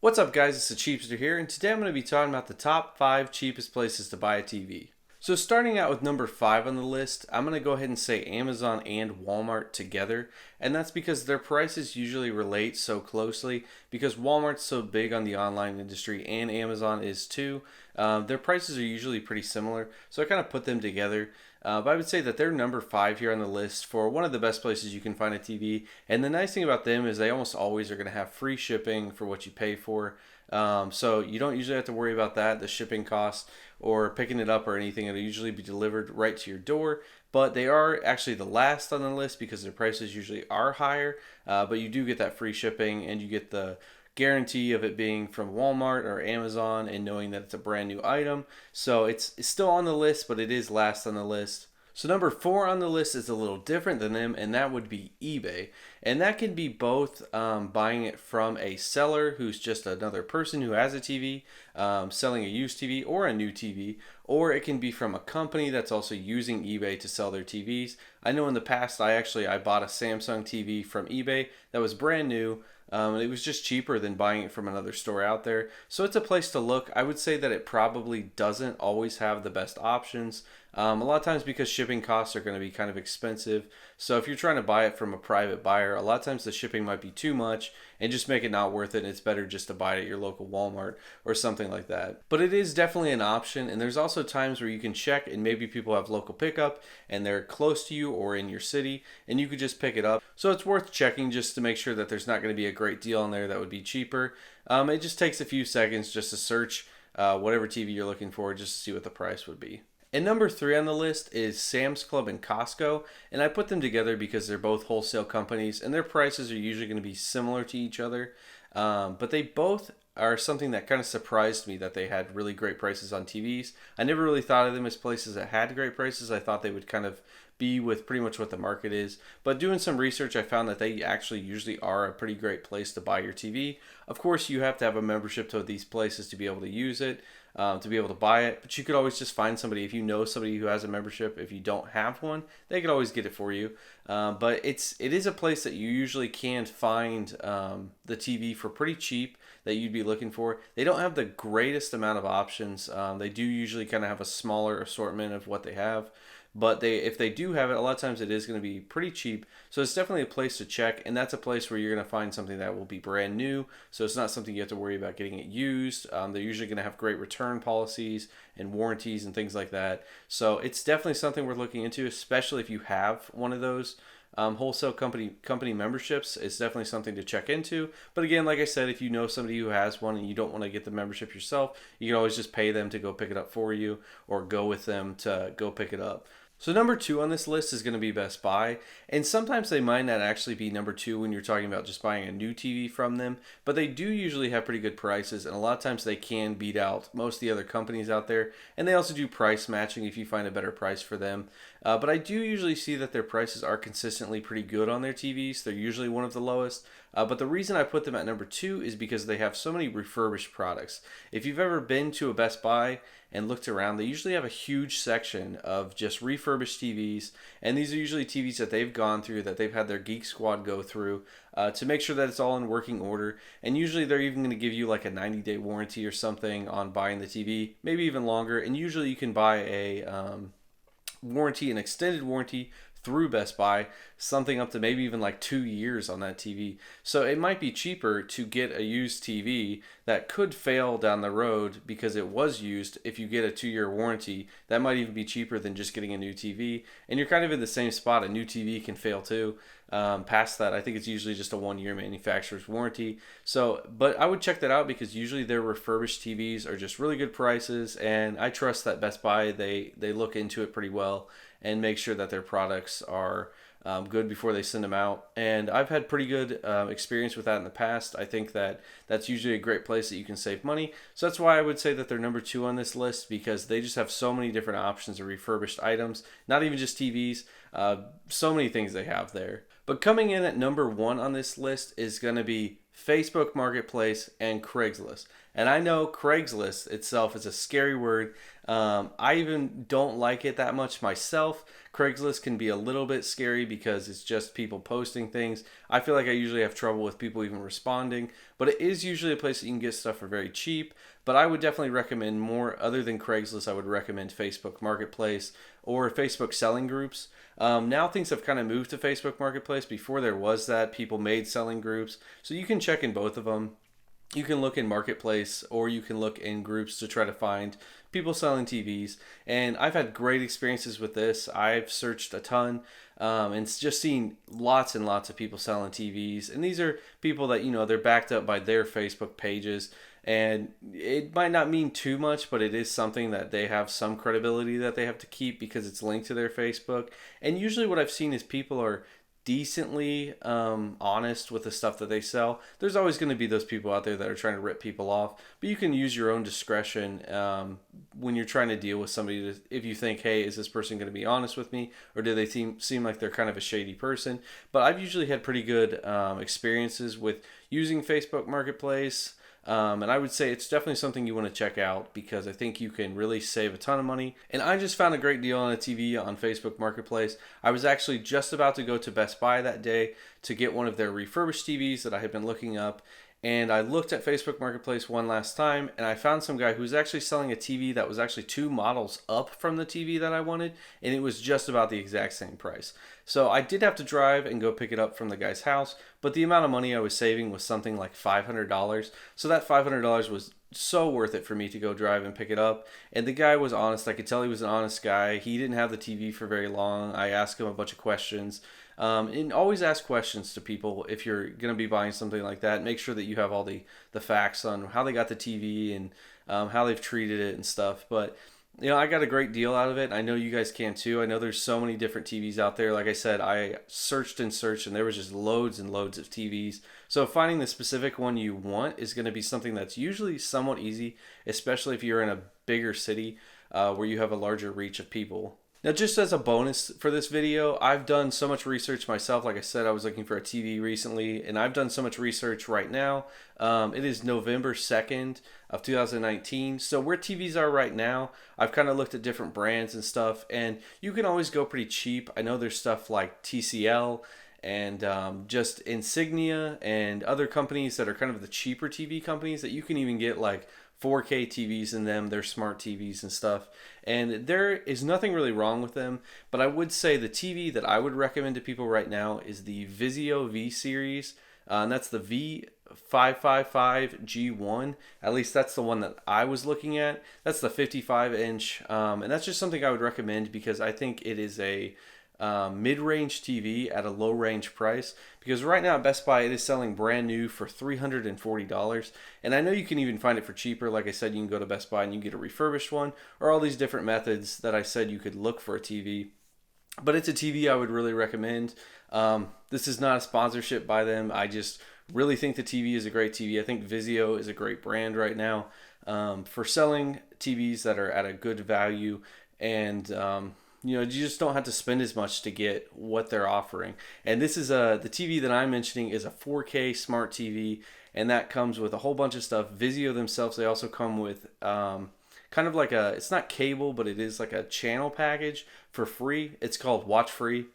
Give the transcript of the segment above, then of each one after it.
What's up guys, it's the Cheapster here, and today I'm going to be talking about the top 5 cheapest places to buy a TV. So starting out with number 5 on the list, I'm going to go ahead and say Amazon and Walmart together, and that's because their prices usually relate so closely because Walmart's so big on the online industry and Amazon is too. Their prices are usually pretty similar, so I kind of put them together. But I would say that they're number 5 here on the list for one of the best places you can find a TV. And the nice thing about them is they almost always are going to have free shipping for what you pay for. So you don't usually have to worry about that, the shipping costs or picking it up or anything. It'll usually be delivered right to your door. But they are actually the last on the list because their prices usually are higher. But you do get that free shipping and you get the guarantee of it being from Walmart or Amazon and knowing that it's a brand new item. So it's still on the list, but it is last on the list. So number 4 on the list is a little different than them, and that would be eBay. And that can be both buying it from a seller who's just another person who has a TV, selling a used TV or a new TV, or it can be from a company that's also using eBay to sell their TVs. I know in the past I bought a Samsung TV from eBay that was brand new. It was just cheaper than buying it from another store out there. So it's a place to look. I would say that it probably doesn't always have the best options. A lot of times because shipping costs are going to be kind of expensive. So if you're trying to buy it from a private buyer, a lot of times the shipping might be too much and just make it not worth it. And it's better just to buy it at your local Walmart or something like that. But it is definitely an option. And there's also times where you can check and maybe people have local pickup and they're close to you or in your city and you could just pick it up. So it's worth checking just to make sure that there's not going to be a great deal on there that would be cheaper. It just takes a few seconds just to search whatever TV you're looking for just to see what the price would be. And number 3 on the list is Sam's Club and Costco, and I put them together because they're both wholesale companies and their prices are usually going to be similar to each other, but they both are something that kind of surprised me that they had really great prices on TVs. I never really thought of them as places that had great prices. I thought they would kind of be with pretty much what the market is. But doing some research, I found that they actually usually are a pretty great place to buy your TV. Of course, you have to have a membership to these places to be able to use it, to be able to buy it. But you could always just find somebody, if you know somebody who has a membership, if you don't have one, they could always get it for you. But it is a place that you usually can find the TV for pretty cheap that you'd be looking for. They don't have the greatest amount of options. They do usually kind of have a smaller assortment of what they have. But if they do have it, a lot of times it is going to be pretty cheap. So it's definitely a place to check, and that's a place where you're going to find something that will be brand new. So it's not something you have to worry about getting it used. They're usually going to have great return policies and warranties and things like that. So it's definitely something worth looking into, especially if you have one of those wholesale company memberships. Is definitely something to check into. But again, like I said, if you know somebody who has one and you don't want to get the membership yourself, you can always just pay them to go pick it up for you or go with them to go pick it up. So number 2 on this list is going to be Best Buy, and sometimes they might not actually be number 2 when you're talking about just buying a new TV from them, but they do usually have pretty good prices, and a lot of times they can beat out most of the other companies out there, and they also do price matching if you find a better price for them. But I do usually see that their prices are consistently pretty good on their TVs. They're usually one of the lowest. But the reason I put them at number 2 is because they have so many refurbished products. If you've ever been to a Best Buy and looked around, they usually have a huge section of just refurbished TVs. And these are usually TVs that they've gone through, that they've had their Geek Squad go through to make sure that it's all in working order. And usually they're even going to give you like a 90-day warranty or something on buying the TV, maybe even longer. And usually you can buy an extended warranty through Best Buy, something up to maybe even like 2 years on that TV. So it might be cheaper to get a used TV that could fail down the road because it was used. If you get a 2-year warranty, that might even be cheaper than just getting a new TV. And you're kind of in the same spot. A new TV can fail too. Past that, I think it's usually just a 1-year manufacturer's warranty. So, but I would check that out because usually their refurbished TVs are just really good prices, and I trust that Best Buy, they look into it pretty well and make sure that their products are good before they send them out. And I've had pretty good experience with that in the past. I think that that's usually a great place that you can save money. So that's why I would say that they're number 2 on this list, because they just have so many different options of refurbished items, not even just TVs, so many things they have there. But coming in at number 1 on this list is going to be Facebook Marketplace and Craigslist. And I know Craigslist itself is a scary word. I even don't like it that much myself Craigslist can be a little bit scary because it's just people posting things. I feel like I usually have trouble with people even responding, but it is usually a place that you can get stuff for very cheap. But I would definitely recommend more, other than Craigslist, I would recommend Facebook Marketplace or Facebook selling groups. Now things have kind of moved to Facebook Marketplace. Before there was that, people made selling groups. So you can check in both of them. You can look in Marketplace or you can look in groups to try to find people selling TVs. And I've had great experiences with this. I've searched a ton and just seen lots and lots of people selling TVs. And these are people that, they're backed up by their Facebook pages. And it might not mean too much, but it is something that they have some credibility that they have to keep because it's linked to their Facebook. And usually what I've seen is people are decently honest with the stuff that they sell. There's always going to be those people out there that are trying to rip people off, but you can use your own discretion when you're trying to deal with somebody if you think, hey, is this person going to be honest with me, or do they seem like they're kind of a shady person? But I've usually had pretty good experiences with using Facebook Marketplace. And I would say it's definitely something you want to check out because I think you can really save a ton of money. And I just found a great deal on a TV on Facebook Marketplace. I was actually just about to go to Best Buy that day to get one of their refurbished TVs that I had been looking up. And I looked at Facebook Marketplace one last time and I found some guy who was actually selling a TV that was actually 2 models up from the TV that I wanted, and it was just about the exact same price. So I did have to drive and go pick it up from the guy's house, but the amount of money I was saving was something like $500. So that $500 was so worth it for me to go drive and pick it up. And the guy was honest. I could tell he was an honest guy. He didn't have the TV for very long. I asked him a bunch of questions. And always ask questions to people if you're going to be buying something like that. Make sure that you have all the facts on how they got the TV and how they've treated it and stuff. But I got a great deal out of it. I know you guys can too. I know there's so many different TVs out there. Like I said, I searched and there was just loads and loads of TVs. So finding the specific one you want is going to be something that's usually somewhat easy, especially if you're in a bigger city where you have a larger reach of people. Now, just as a bonus for this video, I've done so much research myself. Like I said, I was looking for a TV recently, and I've done so much research right now. It is November 2nd of 2019. So where TVs are right now, I've kind of looked at different brands and stuff, and you can always go pretty cheap. I know there's stuff like TCL and just Insignia and other companies that are kind of the cheaper TV companies that you can even get like 4K TVs in them. They're smart TVs and stuff, and there is nothing really wrong with them, but I would say the TV that I would recommend to people right now is the Vizio V series, and that's the V555G1. At least that's the one that I was looking at. That's the 55 inch, and that's just something I would recommend because I think it is a mid-range TV at a low-range price, because right now at Best Buy it is selling brand new for $340, and I know you can even find it for cheaper. Like I said, you can go to Best Buy and you can get a refurbished one, or all these different methods that I said you could look for a TV. But it's a TV I would really recommend. This is not a sponsorship by them. I just really think the TV is a great TV. I think Vizio is a great brand right now for selling TVs that are at a good value, and you just don't have to spend as much to get what they're offering. And this is the TV that I'm mentioning is a 4K smart TV, and that comes with a whole bunch of stuff. Vizio themselves, they also come with kind of like it's not cable, but it is like a channel package for free. It's called Watch Free,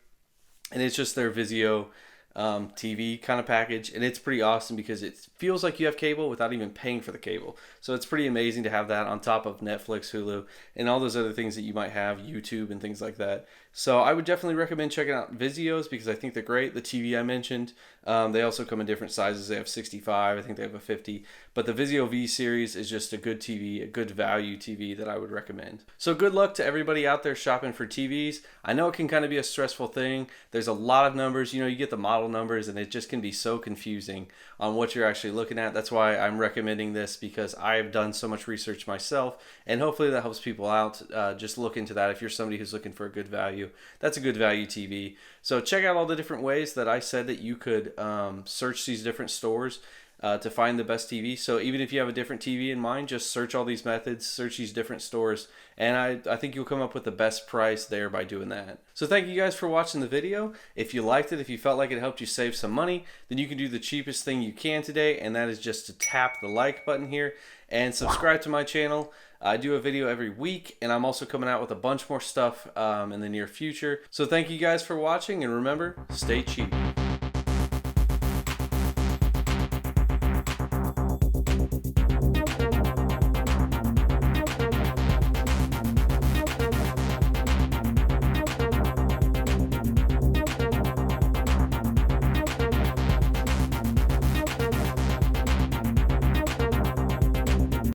and it's just their Vizio TV kind of package, and it's pretty awesome because it feels like you have cable without even paying for the cable. So it's pretty amazing to have that on top of Netflix, Hulu, and all those other things that you might have, YouTube and things like that. So I would definitely recommend checking out Vizios because I think they're great. The TV I mentioned, they also come in different sizes. They have 65, I think they have a 50, but the Vizio V series is just a good TV, a good value TV that I would recommend. So good luck to everybody out there shopping for TVs. I know it can kind of be a stressful thing. There's a lot of numbers, you get the model numbers, and it just can be so confusing on what you're actually looking at. That's why I'm recommending this, because I've done so much research myself, and hopefully that helps people out. Just look into that if you're somebody who's looking for a good value. That's a good value TV. So check out all the different ways that I said that you could search these different stores. to find the best TV. So even if you have a different TV in mind, just search all these methods, search these different stores, and I think you'll come up with the best price there by doing that. So thank you guys for watching the video. If you liked it, if you felt like it helped you save some money, then you can do the cheapest thing you can today, and that is just to tap the like button here and subscribe to my channel. I do a video every week, and I'm also coming out with a bunch more stuff in the near future. So thank you guys for watching, and remember, stay cheap.